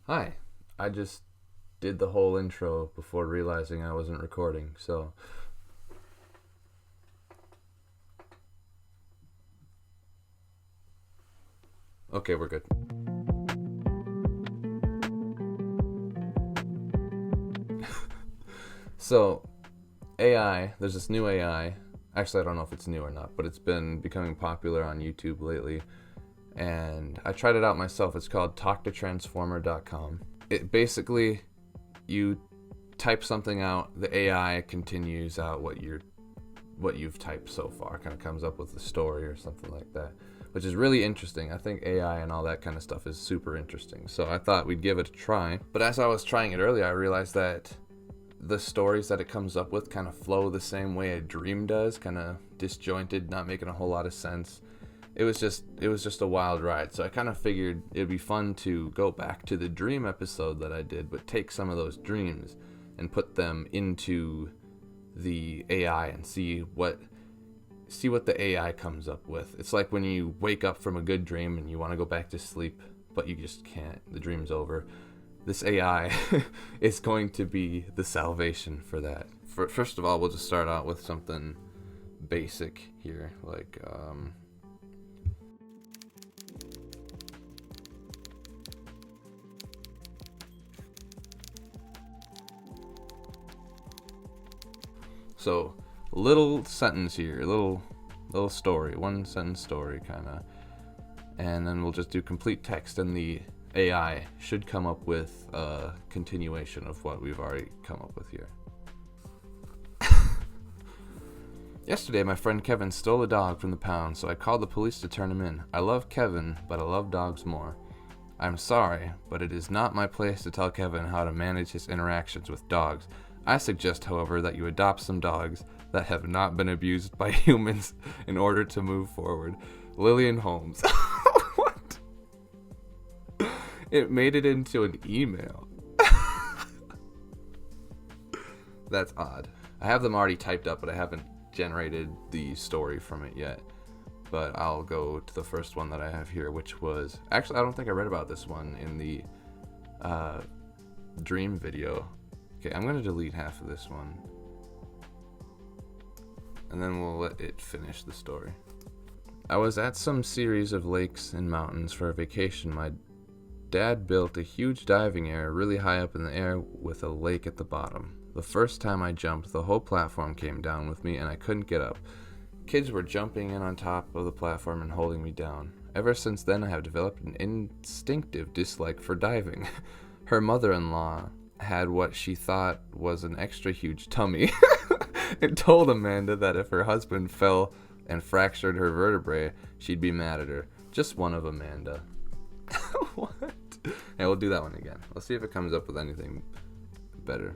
Hi. I just did the whole intro before realizing I wasn't recording. Okay, we're good. So, AI, there's this new AI. Actually, I don't know if it's new or not, but it's been becoming popular on YouTube lately. And I tried it out myself. It's called talktotransformer.com. It basically, you type something out, the AI continues out what you've typed so far, kind of comes up with a story or something like that, which is really interesting. I think AI and all that kind of stuff is super interesting. So I thought we'd give it a try. But as I was trying it earlier, I realized that the stories that it comes up with kind of flow the same way a dream does, kind of disjointed, not making a whole lot of sense. It was just a wild ride. So I kind of figured it'd be fun to go back to the dream episode that I did, but take some of those dreams and put them into the AI and see what the AI comes up with. It's like when you wake up from a good dream and you want to go back to sleep, but you just can't. The dream's over. This AI is going to be the salvation for that. First of all, we'll just start out with something basic here, so little sentence here, little story, one sentence story kind of, and then we'll just do complete text, and the AI should come up with a continuation of what we've already come up with here. Yesterday, my friend Kevin stole a dog from the pound, so I called the police to turn him in. I love Kevin, but I love dogs more. I'm sorry, but it is not my place to tell Kevin how to manage his interactions with dogs. I suggest, however, that you adopt some dogs that have not been abused by humans in order to move forward. Lillian Holmes. What? It made it into an email. That's odd. I have them already typed up, but I haven't generated the story from it yet. But I'll go to the first one that I have here, which was actually, I don't think I read about this one in the dream video. Okay, I'm gonna delete half of this one, and then we'll let it finish the story. I was at some series of lakes and mountains for a vacation. My dad built a huge diving area really high up in the air with a lake at the bottom. The first time I jumped, the whole platform came down with me and I couldn't get up. Kids were jumping in on top of the platform and holding me down. Ever since then, I have developed an instinctive dislike for diving. Her mother-in-law had what she thought was an extra huge tummy and told Amanda that if her husband fell and fractured her vertebrae, she'd be mad at her. Just one of Amanda. What? Hey, we'll do that one again. Let's see if it comes up with anything better.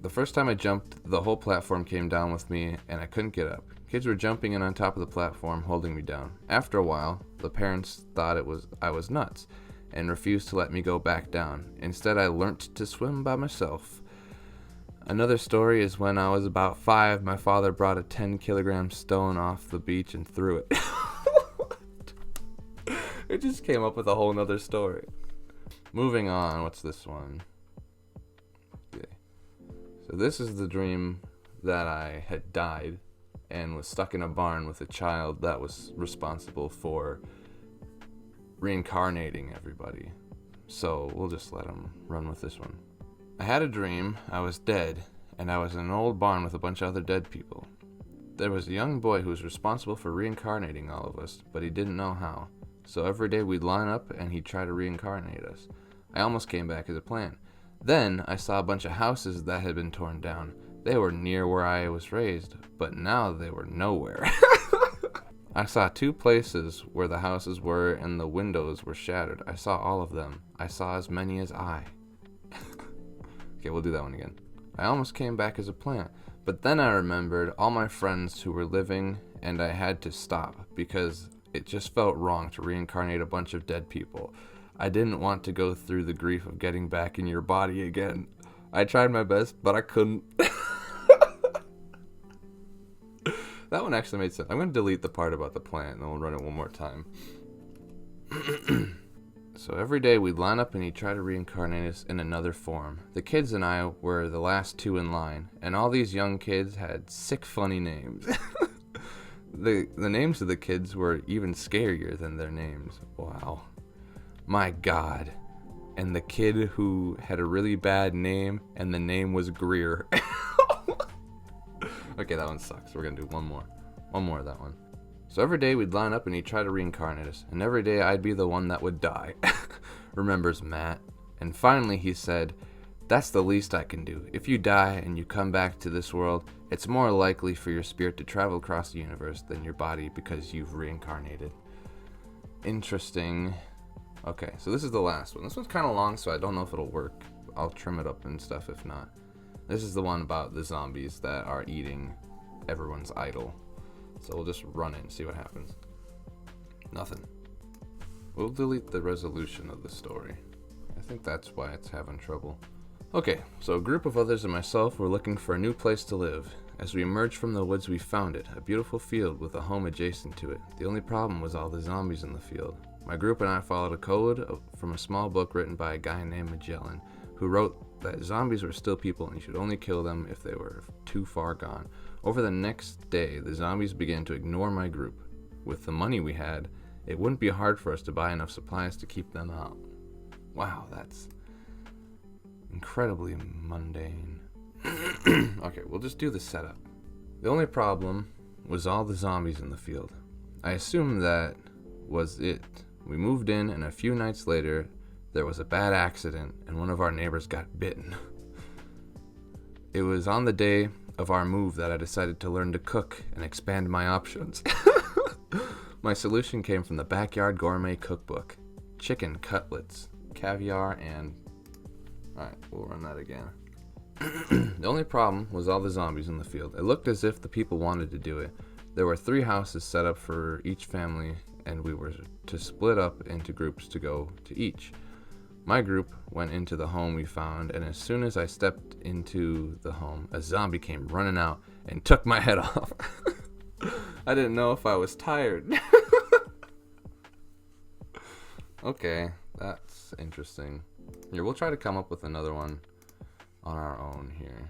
The first time I jumped, the whole platform came down with me and I couldn't get up. Kids were jumping in on top of the platform, holding me down. After a while, the parents thought I was nuts and refused to let me go back down. Instead, I learnt to swim by myself. Another story is when I was about 5, my father brought a 10-kilogram stone off the beach and threw it. It just came up with a whole nother story. Moving on, what's this one? Okay. So this is the dream that I had died and was stuck in a barn with a child that was responsible for reincarnating everybody. So we'll just let him run with this one. I had a dream I was dead, and I was in an old barn with a bunch of other dead people. There was a young boy who was responsible for reincarnating all of us, but he didn't know how. So every day we'd line up and he'd try to reincarnate us. I almost came back as a plan. Then I saw a bunch of houses that had been torn down. They were near where I was raised, but now they were nowhere. I saw 2 places where the houses were and the windows were shattered. I saw all of them. I saw as many as I. Okay, we'll do that one again. I almost came back as a plant, but then I remembered all my friends who were living and I had to stop because it just felt wrong to reincarnate a bunch of dead people. I didn't want to go through the grief of getting back in your body again. I tried my best, but I couldn't. That one actually made sense. I'm going to delete the part about the plant and then we'll run it one more time. So every day we'd line up and he'd try to reincarnate us in another form. The kids and I were the last two in line, and all these young kids had sick, funny names. The names of the kids were even scarier than their names. Wow. My God. And the kid who had a really bad name, and the name was Greer. Okay, that one sucks. We're gonna do one more. One more of that one. So every day we'd line up and he'd try to reincarnate us, and every day I'd be the one that would die. Remembers Matt. And finally he said, "That's the least I can do. If you die and you come back to this world, it's more likely for your spirit to travel across the universe than your body because you've reincarnated." Interesting. Okay, so this is the last one. This one's kind of long, so I don't know if it'll work. I'll trim it up and stuff if not. This is the one about the zombies that are eating everyone's idol. So we'll just run it and see what happens. Nothing. We'll delete the resolution of the story. I think that's why it's having trouble. Okay, so a group of others and myself were looking for a new place to live. As we emerged from the woods, we found it, a beautiful field with a home adjacent to it. The only problem was all the zombies in the field. My group and I followed a code from a small book written by a guy named Magellan, who wrote that zombies were still people and you should only kill them if they were too far gone. Over the next day, the zombies began to ignore my group. With the money we had, it wouldn't be hard for us to buy enough supplies to keep them out. Wow, that's incredibly mundane. Okay, we'll just do the setup. The only problem was all the zombies in the field. I assumed that was it. We moved in, and a few nights later, there was a bad accident, and one of our neighbors got bitten. It was on the day of our move that I decided to learn to cook and expand my options. My solution came from the Backyard Gourmet Cookbook. Chicken cutlets, caviar, and... Alright, we'll run that again. The only problem was all the zombies in the field. It looked as if the people wanted to do it. There were 3 houses set up for each family, and we were to split up into groups to go to each. My group went into the home we found, and as soon as I stepped into the home, a zombie came running out and took my head off. I didn't know if I was tired. Okay, that's interesting. Here, we'll try to come up with another one on our own here.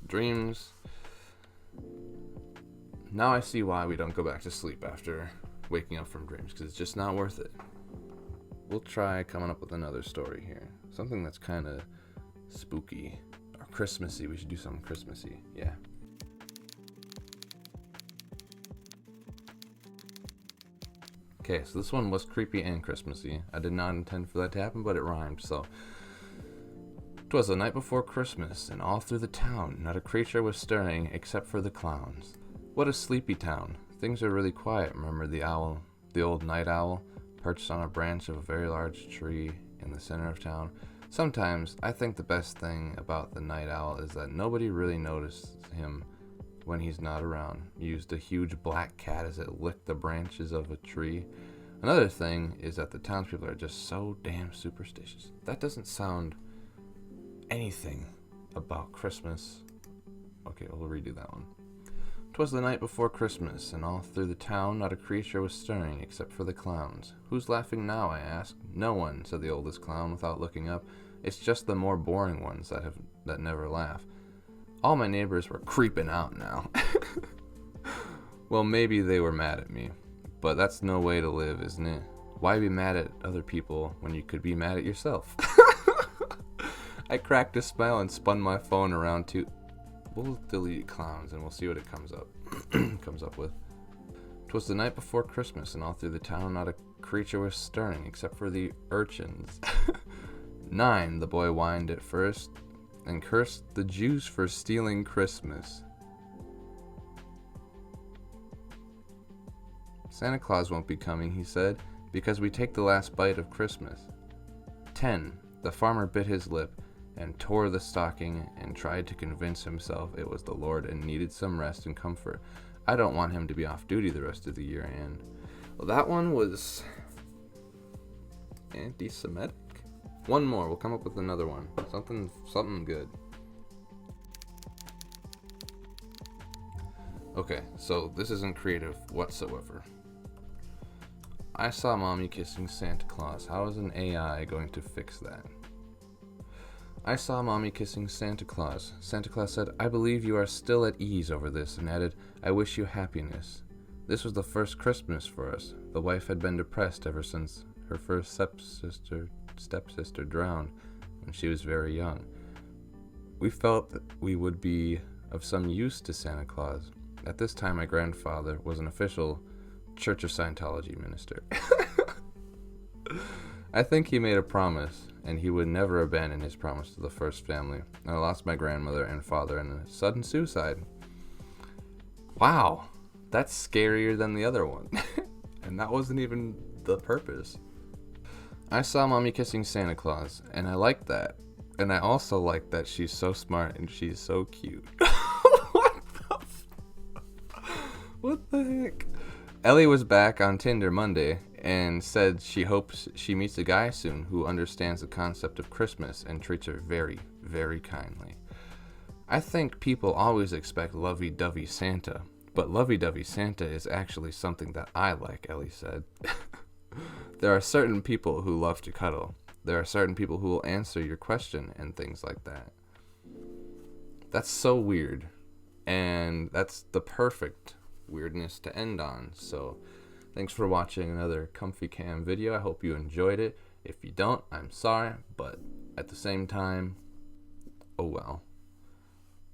Dreams. Now I see why we don't go back to sleep after waking up from dreams, because it's just not worth it. We'll try coming up with another story here. Something that's kind of spooky or Christmassy. We should do something Christmassy. Yeah. Okay, so this one was creepy and Christmassy. I did not intend for that to happen, but it rhymed, so. 'Twas the night before Christmas, and all through the town, not a creature was stirring except for the clowns. What a sleepy town. Things are really quiet, murmured the owl, the old night owl, perched on a branch of a very large tree in the center of town. Sometimes I think the best thing about the night owl is that nobody really notices him when he's not around. He used a huge black cat as it licked the branches of a tree. Another thing is that the townspeople are just so damn superstitious. That doesn't sound anything about Christmas. Okay, we'll redo that one. 'Twas the night before Christmas, and all through the town not a creature was stirring except for the clowns. Who's laughing now? I asked. No one, said the oldest clown without looking up. It's just the more boring ones that never laugh. All my neighbors were creeping out now. Well, maybe they were mad at me, but that's no way to live, isn't it? Why be mad at other people when you could be mad at yourself? I cracked a smile and spun my phone around to... We'll delete clowns and we'll see what it comes up with. 'Twas the night before Christmas, and all through the town not a creature was stirring except for the urchins. 9, the boy whined at first, and cursed the Jews for stealing Christmas. Santa Claus won't be coming, he said, because we take the last bite of Christmas. 10, the farmer bit his lip and tore the stocking and tried to convince himself it was the Lord and needed some rest and comfort. I don't want him to be off duty the rest of the year. And well, that one was anti-Semitic. One more, we'll come up with another one. Something good. Okay, so this isn't creative whatsoever. I saw mommy kissing Santa Claus. How is an AI going to fix that? I saw mommy kissing Santa Claus. Santa Claus said, "I believe you are still at ease over this," and added, "I wish you happiness." This was the first Christmas for us. The wife had been depressed ever since her first stepsister drowned when she was very young. We felt that we would be of some use to Santa Claus. At this time, my grandfather was an official Church of Scientology minister. I think he made a promise, and he would never abandon his promise to the first family. I lost my grandmother and father in a sudden suicide. Wow, that's scarier than the other one. And that wasn't even the purpose. I saw mommy kissing Santa Claus, and I liked that. And I also like that she's so smart and she's so cute. What the heck? Ellie was back on Tinder Monday and said she hopes she meets a guy soon who understands the concept of Christmas and treats her very, very kindly. I think people always expect lovey-dovey Santa, but lovey-dovey Santa is actually something that I like, Ellie said. There are certain people who love to cuddle. There are certain people who will answer your question and things like that. That's so weird. And that's the perfect weirdness to end on. So thanks for watching another Comfy Cam video. I hope you enjoyed it. If you don't, I'm sorry. But at the same time, oh well.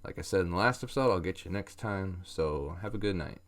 Like I said in the last episode, I'll get you next time. So have a good night.